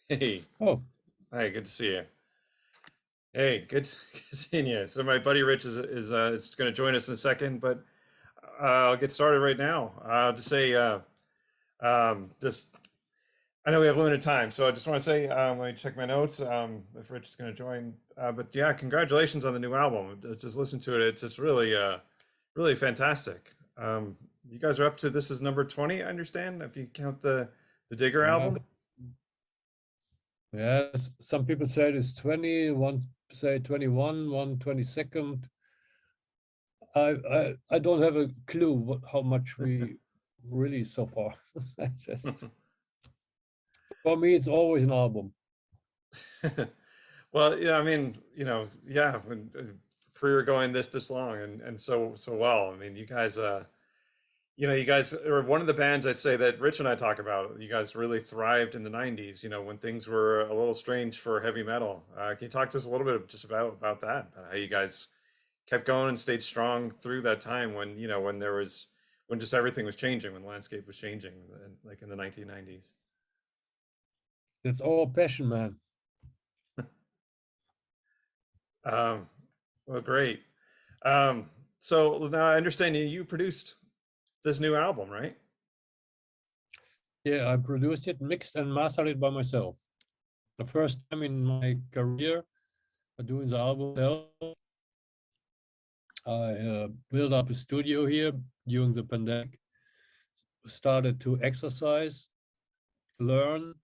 Hey, Oh, hi, good to see you. Hey, good seeing you. So my buddy Rich is going to join us in a second, but I'll get started right now. Just say, just I know we have limited time, so I just want to say, let me check my notes. If Rich is going to join, but yeah, congratulations on the new album. Just listen to it; it's really really fantastic. You guys are up to this is number 20, I understand, if you count the Digger yeah. album. Yes. Some people say it's 20, one say 21, one 22nd. I don't have a clue how much we released so far. For me, it's always an album. Well, yeah, I mean, yeah, when career going this long and so well. I mean, you guys are one of the bands I'd say that Rich and I talk about. You guys really thrived in the '90s. When things were a little strange for heavy metal. Can you talk to us a little bit just about that? How you guys kept going and stayed strong through that time when when just everything was changing, when the landscape was changing, like in the 1990s. It's all passion, man. Um, well, great. So now I understand you produced this new album, right? Yeah, I produced it, mixed and mastered it by myself. The first time in my career doing the album myself. I built up a studio here during the pandemic, started to exercise, learn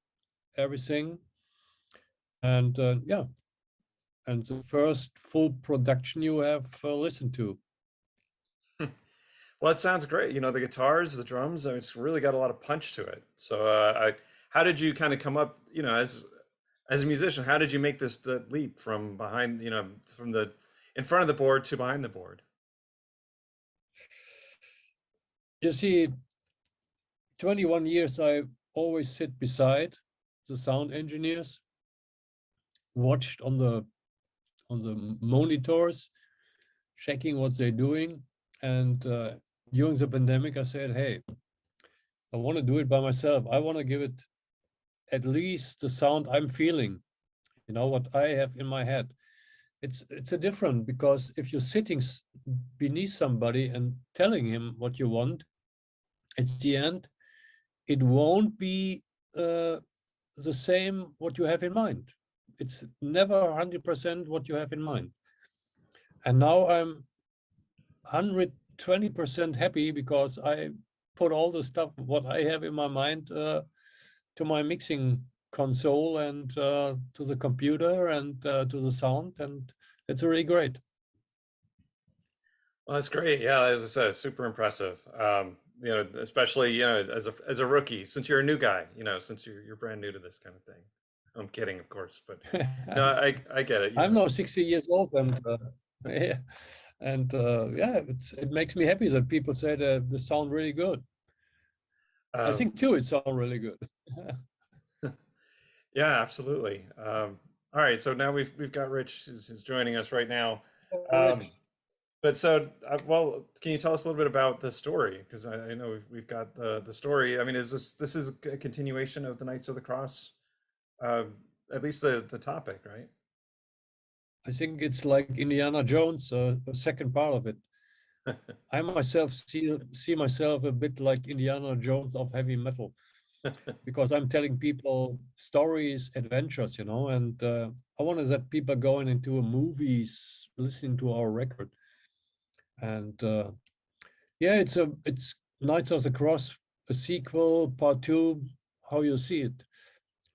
everything. And yeah, and the first full production you have listened to. Well, it sounds great. The guitars, the drums, I mean, it's really got a lot of punch to it. So, how did you kind of come up, as a musician, how did you make this the leap from behind, from the in front of the board to behind the board? You see, 21 years I always sit beside the sound engineers, watched on the monitors, checking what they're doing. And during the pandemic, I said, hey, I want to do it by myself. I want to give it at least the sound I'm feeling, what I have in my head. It's a different, because if you're sitting beneath somebody and telling him what you want, at the end, it won't be the same what you have in mind. It's never 100% what you have in mind. And now I'm 120% happy because I put all the stuff what I have in my mind to my mixing console and to the computer and to the sound, and it's really great. Well, that's great. Yeah, as I said, it's super impressive. Especially as a rookie, since you're a new guy, since you're brand new to this kind of thing. I'm kidding, of course, but no, I get it. I'm now 60 years old, and yeah, and yeah, it makes me happy that people say that the sound really good. I Um, think too, it sounds really good. yeah, absolutely. All right, so now we've got Rich is joining us right now. Oh, Um, Rich. but so, well, can you tell us a little bit about the story? Because I know we've got the story. I mean, this is a continuation of the Knights of the Cross, uh, at least the topic, right? I think it's like Indiana Jones, the second part of it. I myself see myself a bit like Indiana Jones of heavy metal, because I'm telling people stories, adventures, and I want to that people going into movies, listening to our record. And yeah, it's Knights of the Cross, a sequel, part two, how you see it.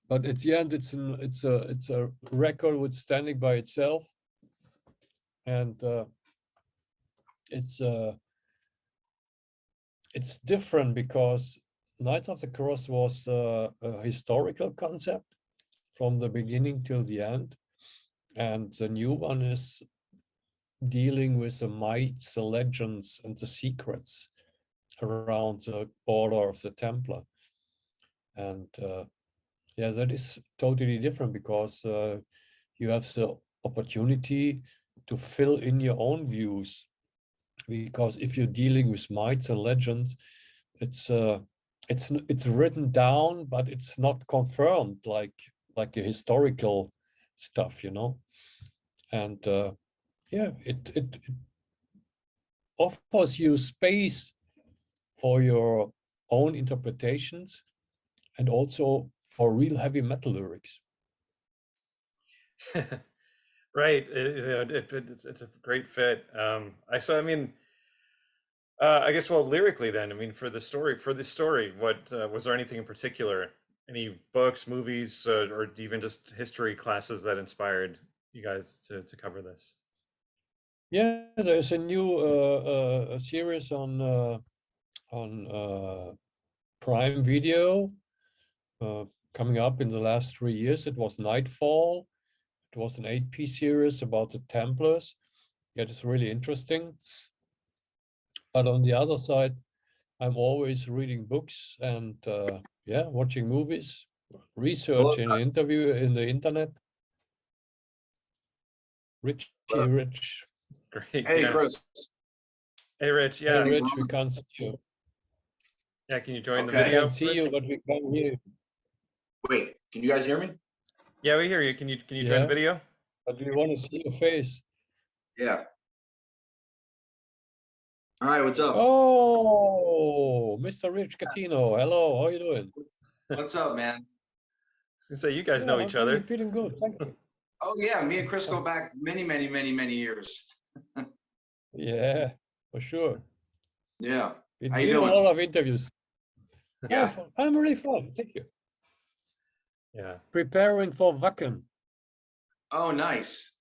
But at the end, it's a record with standing by itself, and it's uh, it's different because Knights of the Cross was a historical concept from the beginning till the end, and the new one is dealing with the mites, the legends, and the secrets around the Order of the Templar. And yeah, that is totally different because you have the opportunity to fill in your own views. Because if you're dealing with mites and legends, it's it's written down, but it's not confirmed like like a historical stuff, you know. And yeah, it offers you space for your own interpretations and also for real heavy metal lyrics. Right. It's a great fit. I mean, I guess, well, lyrically then, I mean, for the story, what was there anything in particular? Any books, movies, or even just history classes that inspired you guys to cover this? Yeah, there's a new a series on Prime Video coming up in the last 3 years. It was Nightfall. It was an 8-piece series about the Templars. Yeah, it's really interesting. But on the other side, I'm always reading books and yeah, watching movies, researching an interview in the internet. Rich. Great. Hey, Yeah. Chris. Hey, Rich. Hey, Yeah. Rich, we can't see you. Yeah. Can you join the Okay. We video? can see Rich? you, but we can't hear you. Wait, can you guys hear me? Yeah, we hear you. Can you join the Yeah. video? But we want to see your face. Yeah. All right, what's up? Oh, Mr. Rich Catino. Hello, how you doing? What's up, man? So you guys know Yeah, each I'm other. feeling good. Thank you. Oh yeah, me and Chris go back many, many, many, many years. Yeah, for sure. Yeah. We How you did a doing? lot of interviews. Yeah. I'm really fun. Thank you. Yeah. Preparing for Wacken. Oh, nice.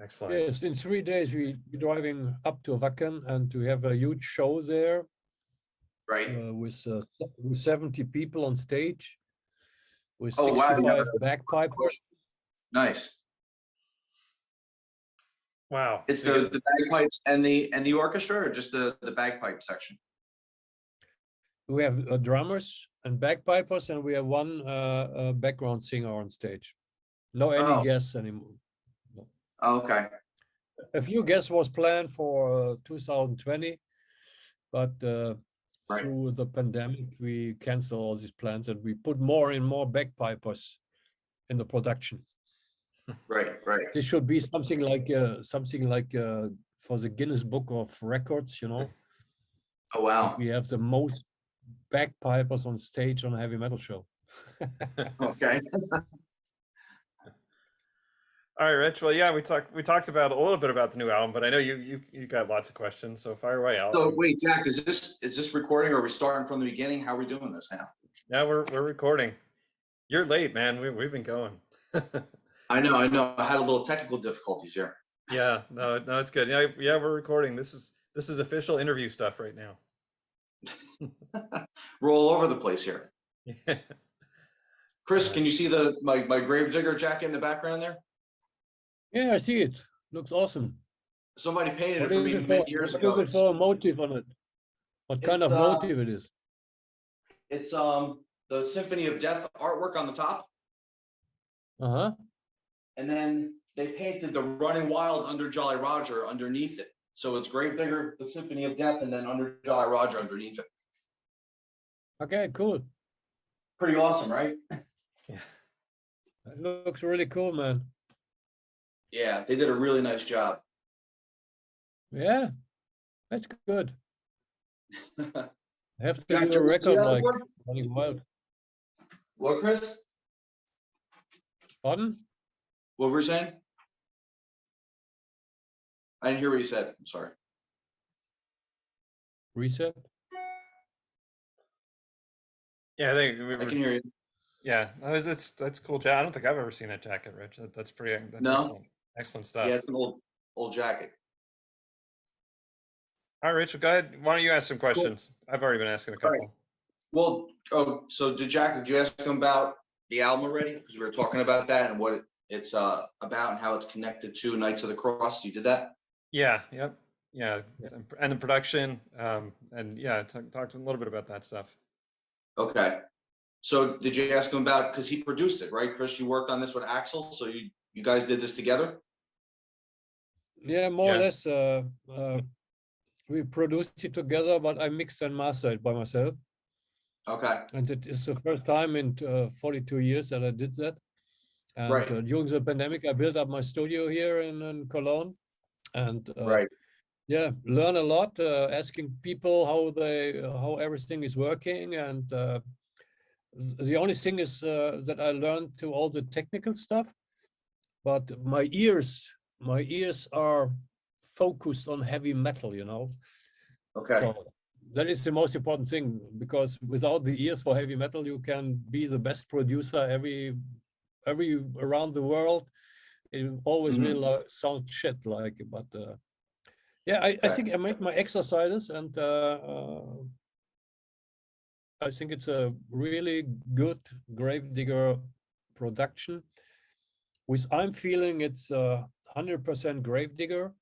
Excellent. Yes, in 3 days we're driving up to Wacken and we have a huge show there Right. with 70 people on stage, with Oh, wow, you 65 bagpipers. Nice. Wow. It's So you the bagpipes and the orchestra, or just the bagpipe section? We have drummers and bagpipers, and we have one background singer on stage. No any Oh. guests anymore. No. Oh, okay. A few guests was planned for 2020, but Right. through the pandemic, we canceled all these plans and we put more and more bagpipers in the production. Right. Right. This should be something like for the Guinness Book of Records, you know. Oh, wow. We have the most bagpipers on stage on a heavy metal show. Okay. All right, Rich. Well, yeah, we talked about a little bit about the new album, but I know you got lots of questions, so fire away. So wait, Jack, is this recording, or are we starting from the beginning? How are we doing this now? Yeah, we're recording. You're late, man. We've been going. I know. I had a little technical difficulties here. Yeah, no, it's good. Yeah, we're recording. This is official interview stuff right now. We're all over the place here. Yeah. Chris, can you see my Gravedigger jacket in the background there? Yeah, I see it. Looks awesome. Somebody painted What it for is me it many for? years What ago. is it for a motive on it? What kind It's, of motive it is? It's the Symphony of Death artwork on the top, Uh-huh. and then they painted the Running Wild Under Jolly Roger underneath it. So it's Gravedigger, the Symphony of Death, and then Under Jolly Roger underneath it. Okay, cool. Pretty awesome, right? Yeah. That looks really cool, man. Yeah, they did a really nice job. Yeah, that's good. I have to Jack, do a you see record that like before? Running Wild. What, Chris? Pardon? What were you saying? I didn't hear what you said. I'm sorry. Reset? Yeah, I think I can hear you. Yeah, that's cool. I don't think I've ever seen that jacket, Rich. That's No? excellent. Excellent stuff. Yeah, it's an old jacket. All right, Rich, go ahead. Why don't you ask some questions? I've already been asking a All right. couple. Well, so did you ask him about the album already? Because we were talking about that and what it's about and how it's connected to Knights of the Cross. You did that? Yeah, yep. Yeah, and the production, and yeah, talked a little bit about that stuff. Okay. So did you ask him about, because he produced it, right? Chris, you worked on this with Axel, so you guys did this together? Yeah, more or Yeah. less. We produced it together, but I mixed and mastered it by myself. Okay, And it is the first time in 42 years that I did that. And right, during the pandemic, I built up my studio here in Cologne, and right, yeah, learn a lot, asking people how everything is working. And the only thing is that I learned to all the technical stuff, but my ears are focused on heavy metal, you know. okay, So that is the most important thing, because without the ears for heavy metal, you can be the best producer every around the world. It always Mhm. will sound shit like, but yeah, I Okay. think I make my exercises, and I think it's a really good Gravedigger production. With I'm feeling it's 100% Gravedigger.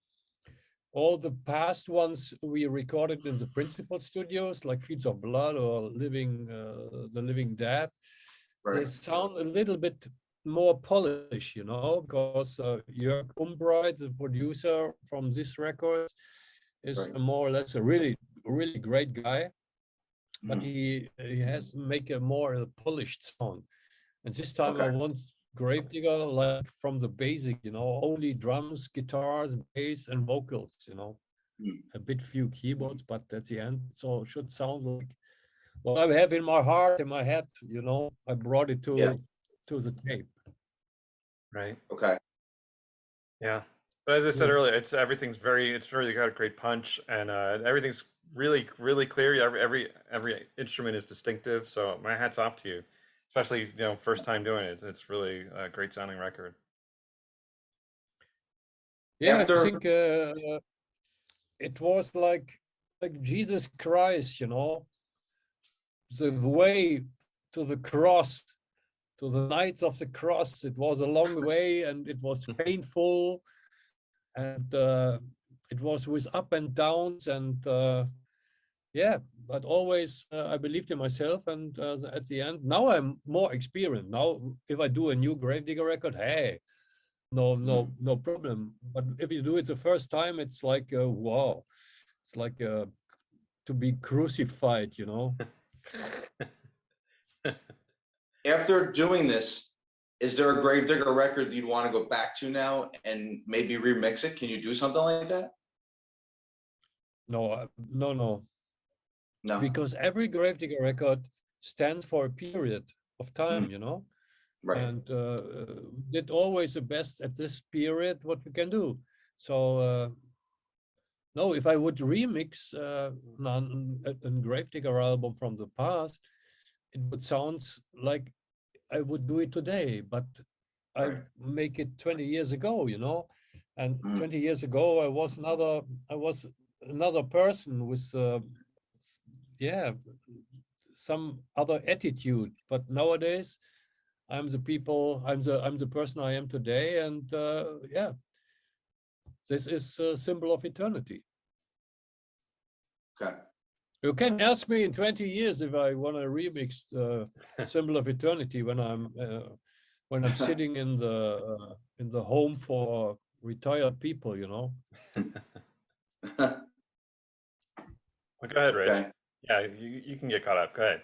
All the past ones we recorded in the principal studios, like Fields of Blood or The Living Dead, they Right, sound a little bit more polished, you know, because Jörg Umbreit, the producer from this record, is right. more or less a really great guy, but Mhm. he has make a more polished sound. And this time I Okay, want Gravedigger like from the basic, you know, only drums, guitars, bass, and vocals, you know, Mhm. a bit few keyboards, but at the end, so it should sound like what I have in my heart, in my head, you know. I brought it yeah, to the tape. Right. okay, Yeah. But as I said Good. earlier, it's really got a great punch, and everything's really clear. Every instrument is distinctive. So my hat's off to you, especially first time doing it. It's really a great sounding record. Yeah, I after, think it was like Jesus Christ, you know, the way to the cross, to the night of the cross. It was a long way, and it was painful, and it was with up and downs, and yeah, but always I believed in myself, and at the end, now I'm more experienced. Now, if I do a new Gravedigger record, hey, Mhm. no problem. But if you do it the first time, it's like wow, it's like to be crucified, you know. After doing this, is there a Gravedigger record you'd want to go back to now and maybe remix it? Can you do something like that? No, No. because every Gravedigger record stands for a period of time, Mhm. you know, Right, and did always the best at this period what we can do. So no, if I would remix a Gravedigger album from the past, it would sound like I would do it today, but I right. make it 20 years ago, you know, and Mhm. 20 years ago I was another person with yeah, some other attitude. But nowadays I'm the person I am today, and yeah, this is a symbol of eternity. Okay. You can ask me in 20 years if I want to remix the symbol of eternity when I'm sitting in the home for retired people, you know. Well, go ahead, Rich. Okay. Yeah, you can get caught up. Go ahead.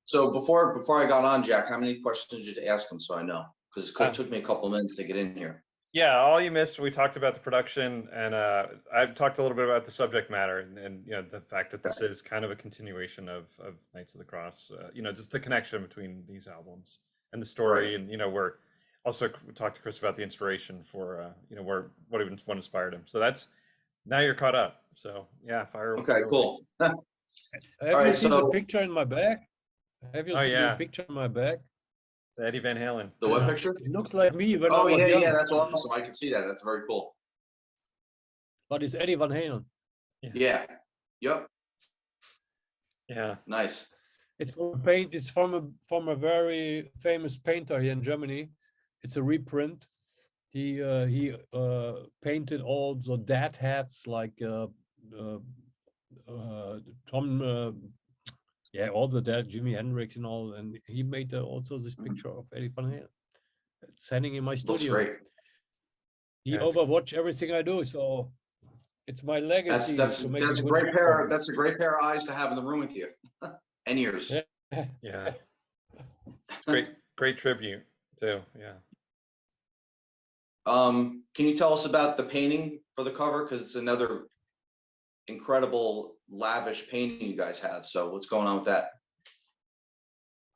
So before I got on, Jack, how many questions did you ask him so I know? Because it Uh, took me a couple minutes to get in here. yeah, all you missed, we talked about the production, and I've talked a little bit about the subject matter, and the fact that this Okay. is kind of a continuation of Knights of the Cross. Just the connection between these albums and the Right. story, and we're also talked to Chris about the inspiration for what inspired him. So that's now you're caught up. So yeah, fire Okay, away. cool. All Have you right, seen the so picture in my bag? Have you Oh seen the yeah, picture in my bag? the Eddie Van Halen. the what picture? It looks like me when I Oh was yeah, young, that's awesome. I can see that. That's very cool. but it's Eddie Van Halen. Yeah, Yeah. Yep. yeah. Nice. It's from a paint. It's from a very famous painter here in Germany. It's a reprint. He painted all the dead hats like uh, Tom, yeah, all the dead, Jimi Hendrix and all, and he made also this Mhm. picture of Eddie Van Halen. It's hanging in my Looks studio. great. He Yeah, overwatch everything I do, so it's my That's legacy that's to make a that's a good great pair. record. That's a great pair of eyes to have in the room with you, and ears. Yeah, Yeah. It's great tribute too. Yeah. Can you tell us about the painting for the cover? Because it's another incredible, lavish painting you guys have. So what's going on with that?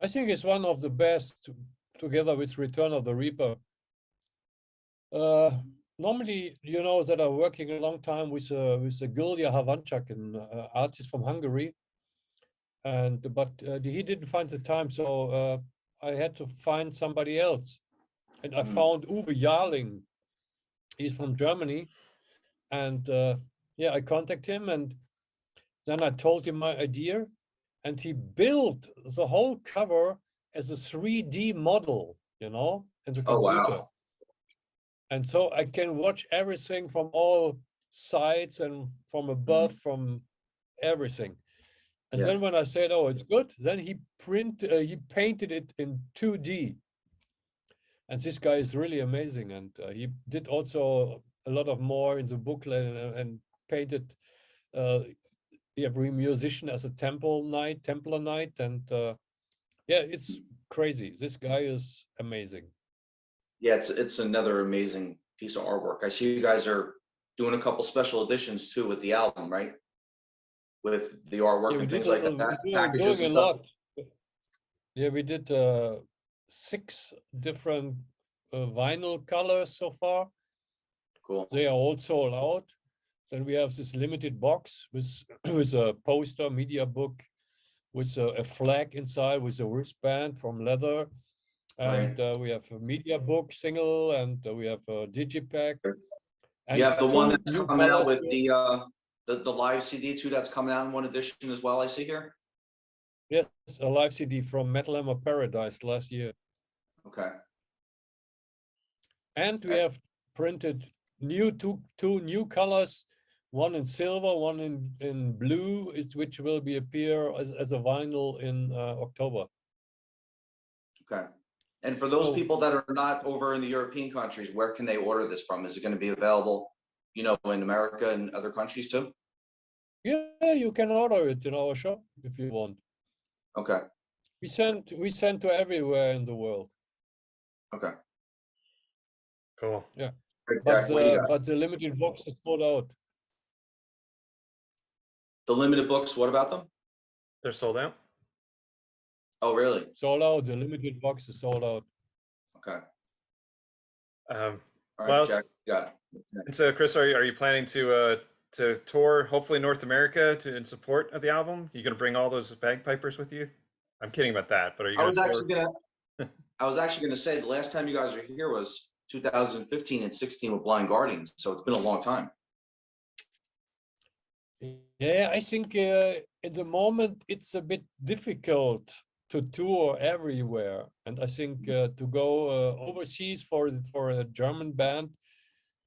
I think it's one of the best, together with Return of the Reaper. Normally, you know that I'm working a long time with Gilya Havanchak, an artist from Hungary, but he didn't find the time, so I had to find somebody else, and I found Uwe Jarling. He's from Germany, and yeah, I contacted him, and then I told him my idea, and he built the whole cover as a 3D model, you know, in the Oh, computer. wow. And so I can watch everything from all sides and from above, from everything. And Yeah. then when I said, "Oh, it's good," then he painted it in 2D. And this guy is really amazing. And he did also a lot of more in the booklet and painted every musician as a Templar Knight. And yeah, it's crazy. This guy is amazing. Yeah, it's another amazing piece of artwork. I see you guys are doing a couple special editions too with the album, right? With the artwork Yeah, we and did things like that, packages doing and a stuff. lot. Yeah, we did 6 different vinyl colors so far. Cool. They are all sold out. Then we have this limited box with with a poster, media book, with a flag inside, with a wristband from leather, and Right. we have a media book single, and we have a digipack, You and have the one 2 that's new coming out colors. with the live CD too. That's coming out in one edition as well. I see here. Yes, a live CD from Metal Paradise last year. Okay. And we have printed two new colors, one in silver, one in blue, which will be appear as a vinyl in October. Okay. And for those So- people that are not over in the European countries, where can they order this from? Is it going to be available, you know, in America and other countries too? Yeah, you can order it in our shop if you want. Okay. We send to everywhere in the world. Okay. Cool. Yeah, Right, Jack, what do you got? but the limited box is sold out. The limited books, what about them? They're sold out. Oh, really? Sold out. The limited box is sold out. Okay. Um, All well, right, Jack, you got it. and so Chris, are you planning to tour hopefully North America in support of the album? You gonna bring all those bagpipers with you? I'm kidding about that, but are you I gonna was tour? actually gonna say the last time you guys were here was 2015 and 16 with Blind Guardians, so it's been a long time. Yeah, I think at the moment it's a bit difficult to tour everywhere, and I think to go overseas for a German band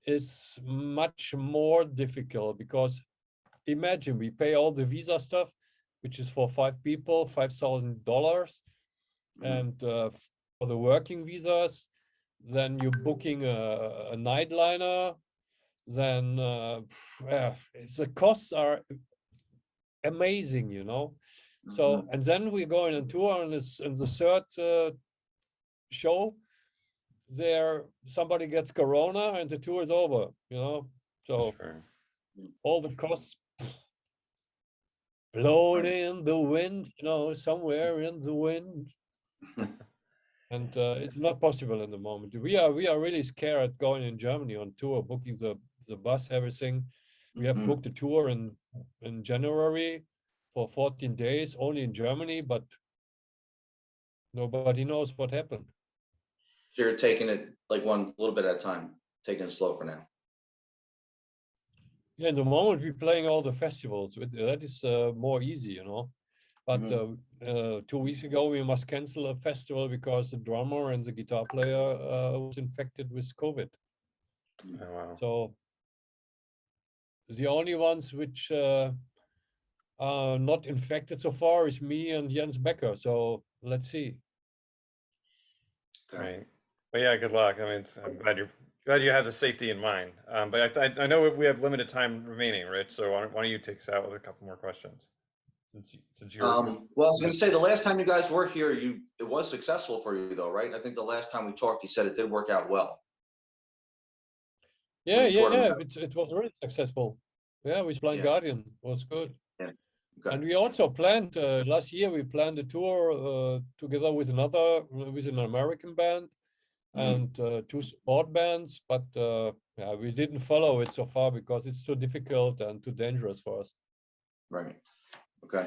is much more difficult, because imagine we pay all the visa stuff, which is for 5 people, $5,000, and for the working visas, then you're booking a nightliner, then the costs are amazing, you know. So, and then we're going on tour, and in the third show, there somebody gets corona and the tour is over, you know. So Sure. all the costs blown in the wind, you know, somewhere in the wind. And it's not possible in the moment. We are really scared going in Germany on tour, booking the bus, everything. We have booked a tour in January for 14 days only in Germany, but nobody knows what happened. So you're taking it like one little bit at a time, taking it slow for now. Yeah, in the moment we're playing all the festivals. That is more easy, you know. But 2 weeks ago we must cancel a festival because the drummer and the guitar player was infected with COVID. Oh, wow. So the only ones which are not infected so far is me and Jens Becker. So let's see. Okay. Right. But yeah, good luck. I mean, I'm glad you have the safety in mind. But I know we have limited time remaining, Rich. So why don't you take us out with a couple more questions? since you're Well, I was going to say the last time you guys were here, it was successful for you though, right? I think the last time we talked, you said it did work out well. Yeah, you toured yeah, them. it was really successful. Yeah, with Blind Yeah. Guardian was good. Okay. And we also planned last year. We planned a tour together with an American band and two support bands, but yeah, we didn't follow it so far because it's too difficult and too dangerous for us. Right. Okay.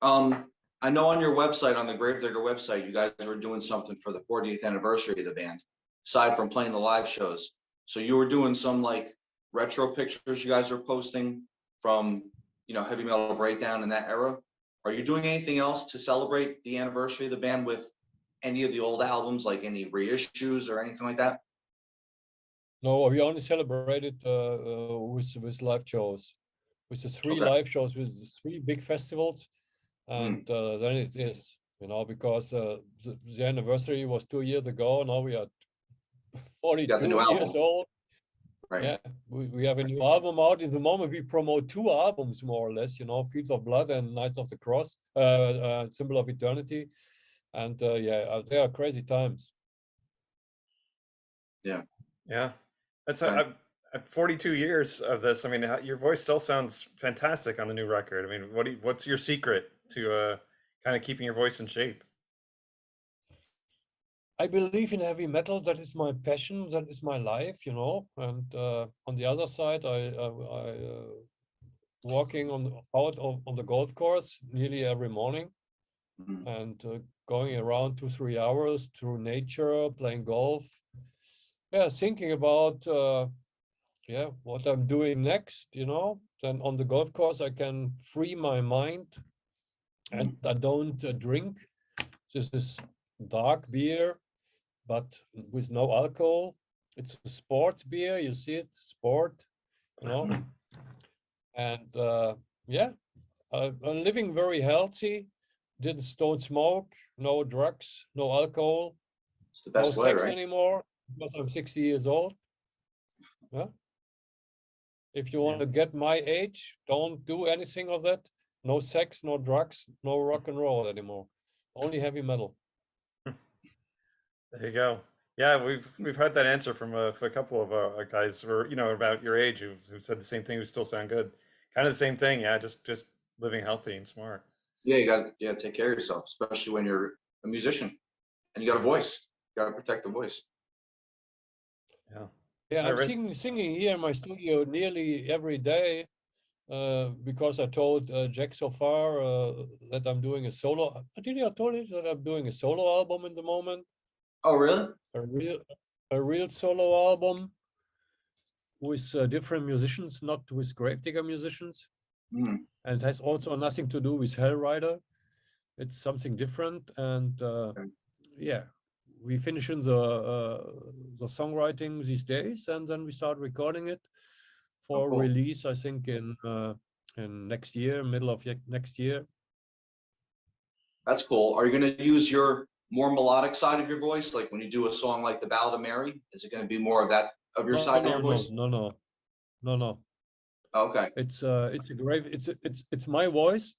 I know on your website, on the Gravedigger website, you guys were doing something for the 40th anniversary of the band, aside from playing the live shows. So you were doing some like retro pictures you guys were posting from, Heavy Metal Breakdown in that era. Are you doing anything else to celebrate the anniversary of the band with any of the old albums, like any reissues or anything like that? No, we only celebrated with live shows, with the three Okay. live shows with the three big festivals, and then it is, because the anniversary was 2 years ago. Now we are You got the 42 new years album, old. right? Yeah, we have a new album out. In the moment, we promote two albums more or less. Fields of Blood and Knights of the Cross, Symbol of Eternity, and yeah, they are crazy times. Yeah. That's Okay. 42 years of this. I mean, your voice still sounds fantastic on the new record. I mean, what's your secret to kind of keeping your voice in shape? I believe in heavy metal. That is my passion. That is my life, And on the other side, I walking on the golf course nearly every morning, and going around 2-3 hours through nature, playing golf. Yeah, thinking about what I'm doing next. Then on the golf course, I can free my mind, and I don't drink. This is dark beer, but with no alcohol. It's a sport beer, you see it, sport, And yeah, I'm living very healthy. Don't smoke, no drugs, no alcohol, It's the no best way, sex right? anymore because I'm 60 years old. Yeah. If you want to get my age, don't do anything of that. No sex, no drugs, no rock and roll anymore. Only heavy metal. There you go. Yeah, we've heard that answer from a couple of guys who are, about your age who've said the same thing, who still sound good. Kind of the same thing, yeah, just living healthy and smart. Yeah, you got to take care of yourself, especially when you're a musician and you got a voice. You got to protect the voice. Yeah. Yeah, I'm Rich? singing here in my studio nearly every day because I told Jack so far that I'm doing a solo. Did I told you that I'm doing a solo album in the moment? Oh, really? A real solo album with different musicians, not with Gravedigger musicians. Mm. And it has also nothing to do with Hellrider. It's something different. And yeah, we finish in the songwriting these days, and then we start recording it for cool. release, I think in next year, middle of next year. That's cool. Are you going to use your more melodic side of your voice, like when you do a song like the Ballad of Mary? Is it going to be more of that of your side of your voice? No. Okay. It's my voice,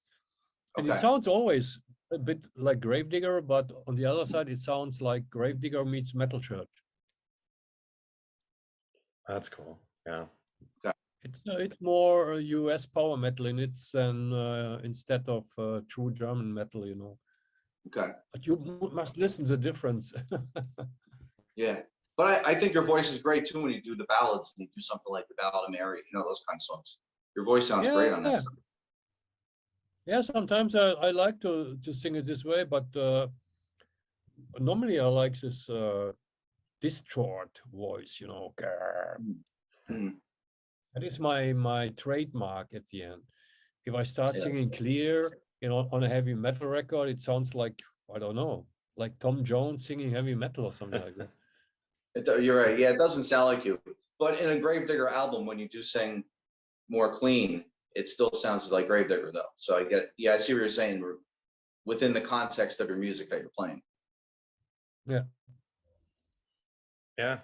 and it Okay. sounds always a bit like Gravedigger, but on the other side, it sounds like Gravedigger meets Metal Church. That's cool. Yeah. It's more US power metal in it than instead of true German metal, Okay. But you must listen to the difference. Yeah. But I think your voice is great too when you do the ballads and you do something like the Ballad of Mary, those kind of songs. Your voice sounds great on that stuff. Yeah, sometimes I like to sing it this way, but normally I like this distort voice, That is my trademark at the end. If I start singing clear, on a heavy metal record, it sounds like, I don't know, like Tom Jones singing heavy metal or something like that. You're right. Yeah, it doesn't sound like you. But in a Gravedigger album, when you do sing more clean, it still sounds like Gravedigger though. So I see what you're saying within the context of your music that you're playing. Yeah. Yeah.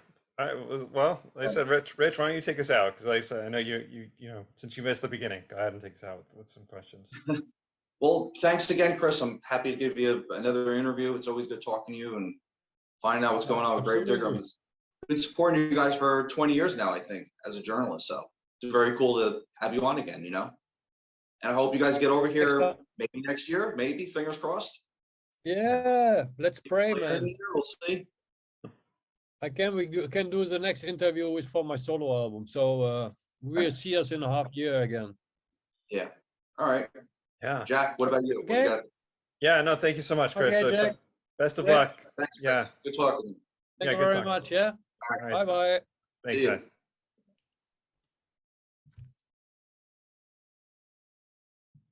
Well, like I said, Rich, why don't you take us out? Because like I said, I know you since you missed the beginning, go ahead and take us out with some questions. Well, thanks again, Chris. I'm happy to give you another interview. It's always good talking to you and finding out what's going on with Gravedigger. Absolutely. I've been supporting you guys for 20 years now, I think, as a journalist. So it's very cool to have you on again, you know? And I hope you guys get over here Excellent. maybe next year, maybe, fingers crossed. Yeah, let's pray, Later in the man. year, we'll see. We can do the next interview with for my solo album. So we'll see us in a half year again. Yeah. All right. Yeah. Jack, what about you? What do you Okay. got? Yeah. No, thank you so much, Chris. Okay, So, Jack. best of Yeah. luck. Thanks, Yeah. Chris. Good talking to you. Thank Yeah, you good very talking. much. Yeah. All right. Bye bye. Thanks, See you. guys.